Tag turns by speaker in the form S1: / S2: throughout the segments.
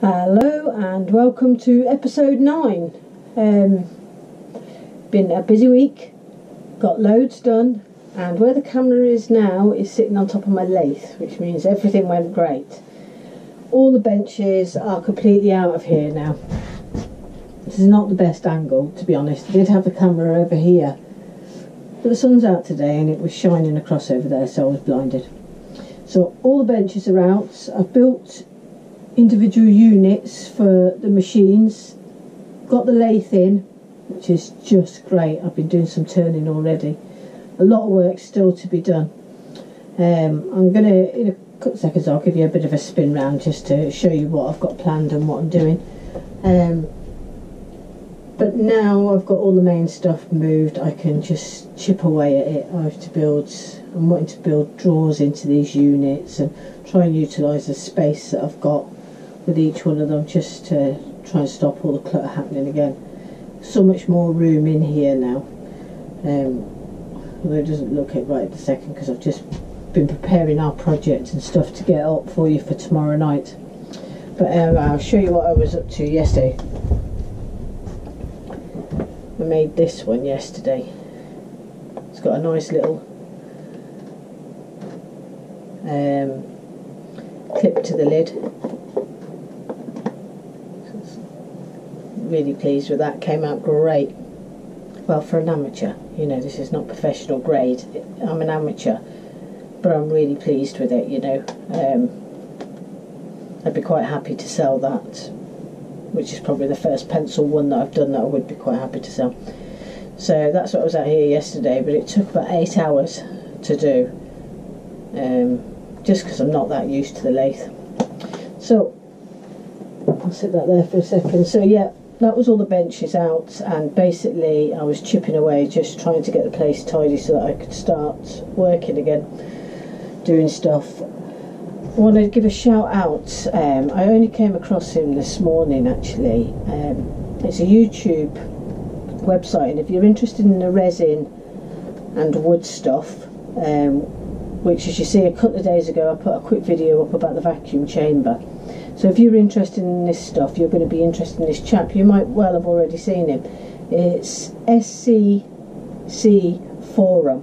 S1: Hello and welcome to episode 9. Been a busy week, got loads done, and where the camera is now is sitting on top of my lathe, which means everything went great. All the benches are completely out of here now. This is not the best angle, to be honest. I did have the camera over here, but the sun's out today and it was shining across over there, so I was blinded. So all the benches are out. I've built individual units for the machines, got the lathe in, which is just great. I've been doing some turning already. A lot of work still to be done. I'm going to, in a couple of seconds, I'll give you a bit of a spin round just to show you what I've got planned and what I'm doing. But now I've got all the main stuff moved, I can just chip away at it. I'm wanting to build drawers into these units and try and utilise the space that I've got with each one of them, just to try and stop all the clutter happening again. So much more room in here now, although it doesn't look it right at the second because I've just been preparing our project and stuff to get up for you for tomorrow night. But I'll show you what I was up to yesterday. I made this one yesterday. It's got a nice little clip to the lid. Really pleased with that, came out great. Well, for an amateur, you know, this is not professional grade. I'm an amateur, but I'm really pleased with it, you know. I'd be quite happy to sell that, which is probably the first pencil one that I've done that I would be quite happy to sell. So that's what I was at here yesterday, but it took about 8 hours to do, just because I'm not that used to the lathe. So I'll sit that there for a second. So yeah, that was all the benches out, and basically I was chipping away, just trying to get the place tidy so that I could start working again, doing stuff. I want to give a shout out. I only came across him this morning actually. It's a YouTube website, and if you're interested in the resin and wood stuff, which as you see a couple of days ago I put a quick video up about the vacuum chamber. So if you're interested in this stuff, you're going to be interested in this chap. You might well have already seen him. It's SCC Forum.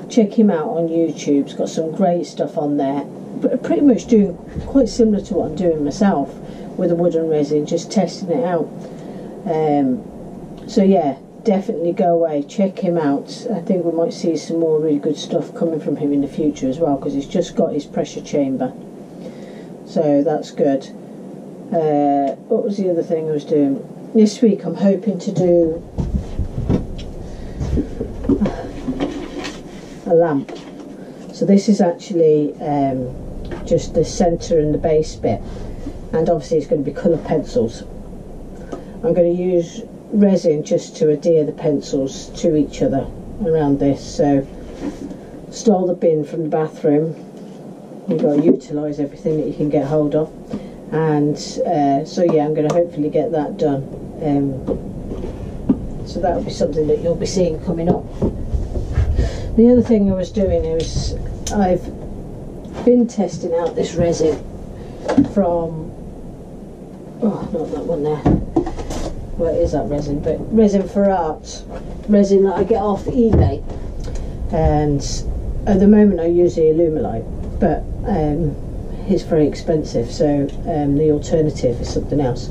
S1: Check him out on YouTube. He's got some great stuff on there. But pretty much doing quite similar to what I'm doing myself with the wood and resin, just testing it out. So yeah, definitely go away, check him out. I think we might see some more really good stuff coming from him in the future as well, because he's just got his pressure chamber. So that's good. What was the other thing I was doing? This week I'm hoping to do a lamp. So this is actually just the centre and the base bit, and obviously it's going to be colour pencils. I'm going to use resin just to adhere the pencils to each other around this. So stole the bin from the bathroom. You've got to utilise everything that you can get hold of, and so yeah, I'm going to hopefully get that done. So that will be something that you'll be seeing coming up. The other thing I was doing is I've been testing out this resin from, oh, not that one there, where is that resin, but Resin for Art, resin that I get off eBay, and at the moment I use the Alumilite, but it's very expensive, so the alternative is something else.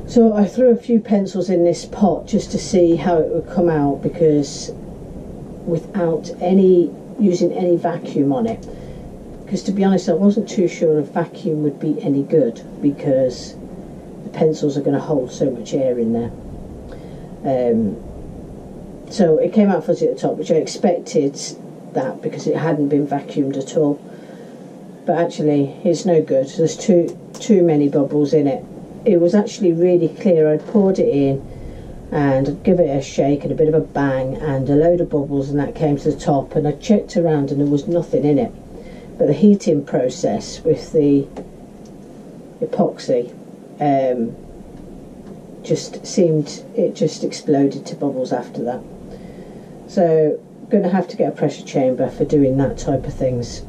S1: So I threw a few pencils in this pot just to see how it would come out, because without using any vacuum on it, because to be honest I wasn't too sure if vacuum would be any good, because the pencils are going to hold so much air in there. So it came out fuzzy at the top, which I expected that because it hadn't been vacuumed at all, but actually it's no good. There's too many bubbles in it. It was actually really clear. I'd poured it in and I'd give it a shake and a bit of a bang, and a load of bubbles, and that came to the top, and I checked around and there was nothing in it, but the heating process with the epoxy it just exploded to bubbles after that. So going to have to get a pressure chamber for doing that type of things.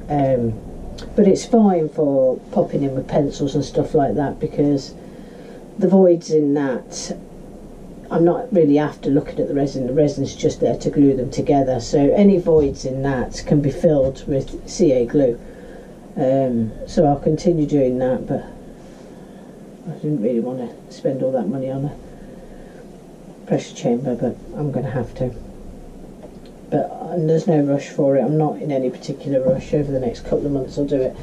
S1: but it's fine for popping in with pencils and stuff like that, because the voids in that, I'm not really after looking at the resin's just there to glue them together, so any voids in that can be filled with CA glue. So I'll continue doing that, but I didn't really want to spend all that money on a pressure chamber, but I'm going to have to. And there's no rush for it. I'm not in any particular rush. Over the next couple of months I'll do it.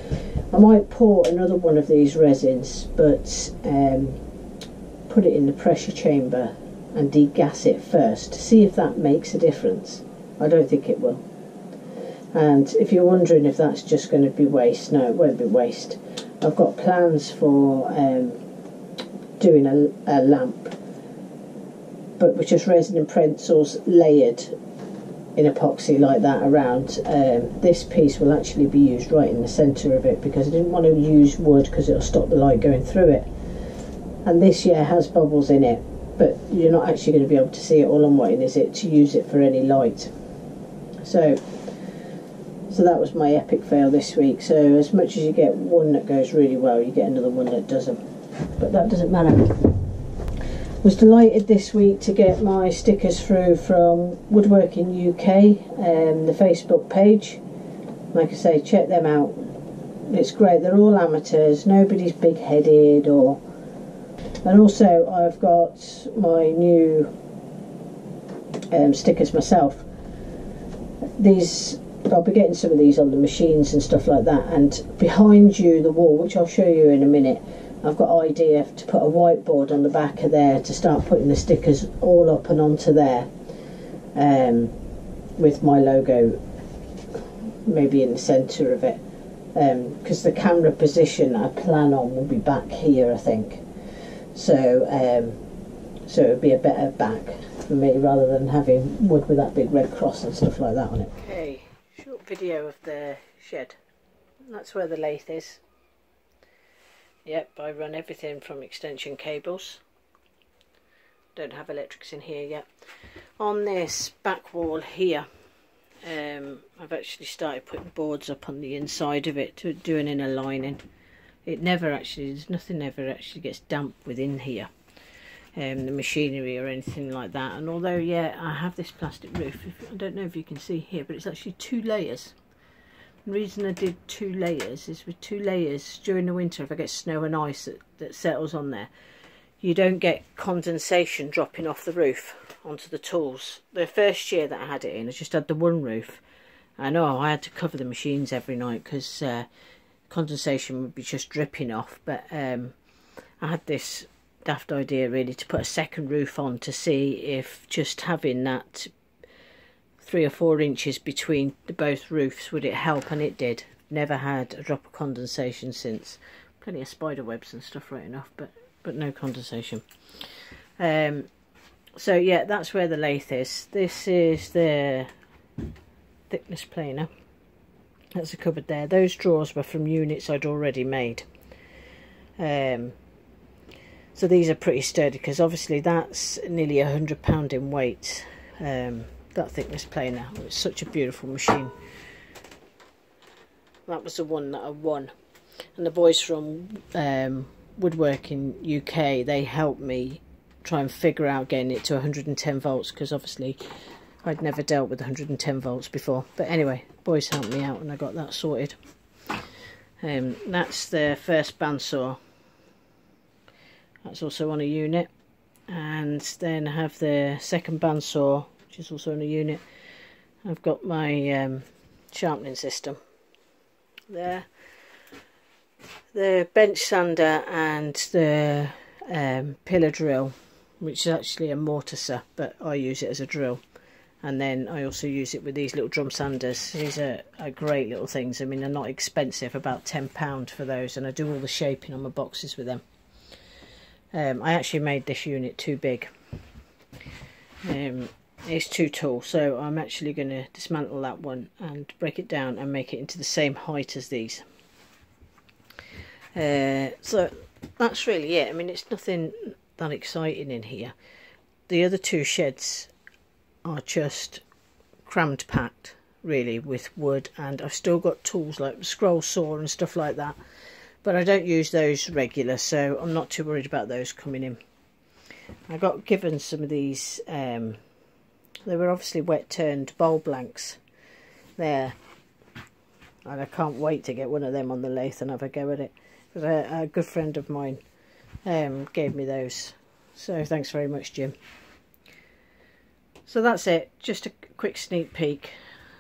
S1: I might pour another one of these resins, but put it in the pressure chamber and degas it first to see if that makes a difference. I don't think it will. And if you're wondering if that's just going to be waste, no, it won't be waste. I've got plans for doing a lamp, but with just resin and pencils layered in epoxy like that around. This piece will actually be used right in the centre of it, because I didn't want to use wood because it'll stop the light going through it. And this has bubbles in it, but you're not actually going to be able to see it all on white, is it, to use it for any light. So that was my epic fail this week. So as much as you get one that goes really well, you get another one that doesn't, but that doesn't matter. Was delighted this week to get my stickers through from Woodworking UK, the Facebook page. Like I say, check them out. It's great. They're all amateurs. Nobody's big-headed And also, I've got my new stickers myself. These, I'll be getting some of these on the machines and stuff like that. And behind you, the wall, which I'll show you in a minute, I've got an idea to put a whiteboard on the back of there to start putting the stickers all up and onto there, with my logo maybe in the centre of it, because the camera position I plan on will be back here, I think. So it would be a better back for me rather than having wood with that big red cross and stuff like that on it. Okay, short video of the shed. That's where the lathe is. Yep, I run everything from extension cables. Don't have electrics in here yet. On this back wall here, I've actually started putting boards up on the inside of it to do an inner lining. It never actually, nothing ever actually gets damp within here, the machinery or anything like that. And although, yeah, I have this plastic roof, I don't know if you can see here, but it's actually 2 layers. The reason I did 2 layers is with 2 layers during the winter, if I get snow and ice that settles on there, you don't get condensation dropping off the roof onto the tools. The first year that I had it in, I just had the one roof. I know I had to cover the machines every night because condensation would be just dripping off. But I had this daft idea really to put a second roof on to see if just having that 3 or 4 inches between both roofs would it help, and it did. Never had a drop of condensation since. Plenty of spider webs and stuff right enough, but no condensation. So yeah, that's where the lathe is. This is the thickness planer. That's a cupboard there. Those drawers were from units I'd already made. So these are pretty sturdy because obviously that's nearly £100 in weight. That thickness planer. It's such a beautiful machine. That was the one that I won, and the boys from Woodworking UK, they helped me try and figure out getting it to 110 volts because obviously I'd never dealt with 110 volts before. But anyway, boys helped me out and I got that sorted. That's the first bandsaw. That's also on a unit, and then I have the second bandsaw, which is also on a unit. I've got my sharpening system there, the bench sander, and the pillar drill, which is actually a mortiser, but I use it as a drill. And then I also use it with these little drum sanders. These are great little things. I mean, they're not expensive, about £10 for those, and I do all the shaping on my boxes with them. I actually made this unit too big. It's too tall, so I'm actually going to dismantle that one and break it down and make it into the same height as these. So that's really it. I mean, it's nothing that exciting in here. The other 2 sheds are just crammed packed. really with wood, and I've still got tools like scroll saw and stuff like that, but I don't use those regular, so I'm not too worried about those coming in. I got given some of these, they were obviously wet turned bowl blanks there, and I can't wait to get one of them on the lathe and have a go at it, because a good friend of mine gave me those, so thanks very much, Jim. So that's it, just a quick sneak peek.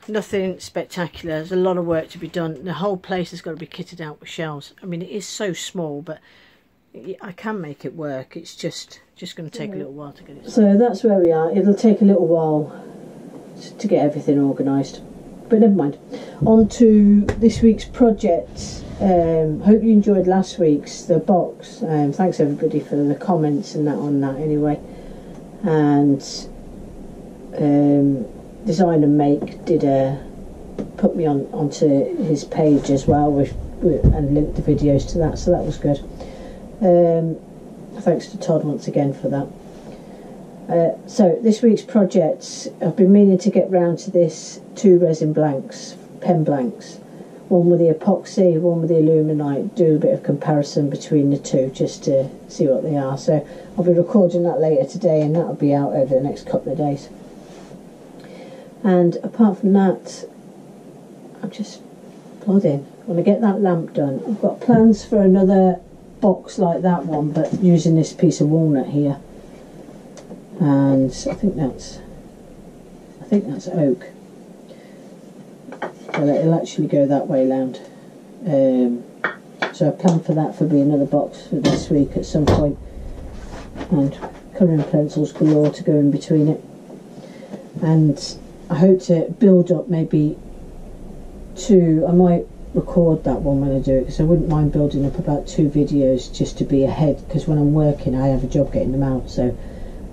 S1: Nothing spectacular. There's a lot of work to be done. The whole place has got to be kitted out with shelves. I mean, it is so small, but I can make it work. It's just going to take a little while to get it started. So that's where we are. It'll take a little while to get everything organised, but never mind. On to this week's project. Hope you enjoyed last week's, the box. Thanks everybody for the comments and that on that anyway. And Design and Make did put me onto his page as well and linked the videos to that, so that was good. Thanks to Todd once again for that. So this week's projects, I've been meaning to get round to this, 2 resin blanks, pen blanks, one with the epoxy, one with the aluminite, do a bit of comparison between the two just to see what they are. So I'll be recording that later today, and that'll be out over the next couple of days. And apart from that, I'm just plodding. When I get that lamp done, I've got plans for another box like that one, but using this piece of walnut here. And I think that's oak. Well, it'll actually go that way round. So I plan for that for be another box for this week at some point. And colouring pencils galore to go in between it. And I hope to build up maybe 2. I might record that one when I do it, because I wouldn't mind building up about 2 videos just to be ahead, because when I'm working I have a job getting them out. So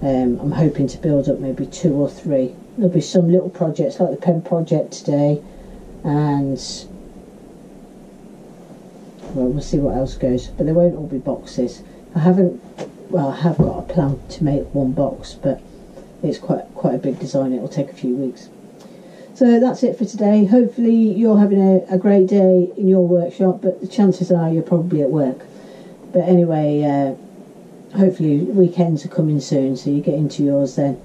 S1: I'm hoping to build up maybe 2 or 3. There'll be some little projects like the pen project today, and well, we'll see what else goes, but they won't all be boxes. I have got a plan to make one box, but it's quite a big design. It will take a few weeks. So that's it for today. Hopefully you're having a great day in your workshop, but the chances are you're probably at work. But anyway, hopefully weekends are coming soon, so you get into yours then.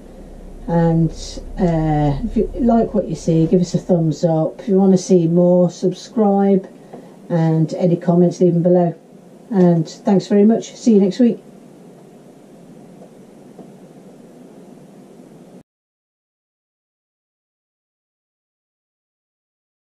S1: And if you like what you see, give us a thumbs up. If you want to see more, subscribe, and any comments leave them below. And thanks very much. See you next week.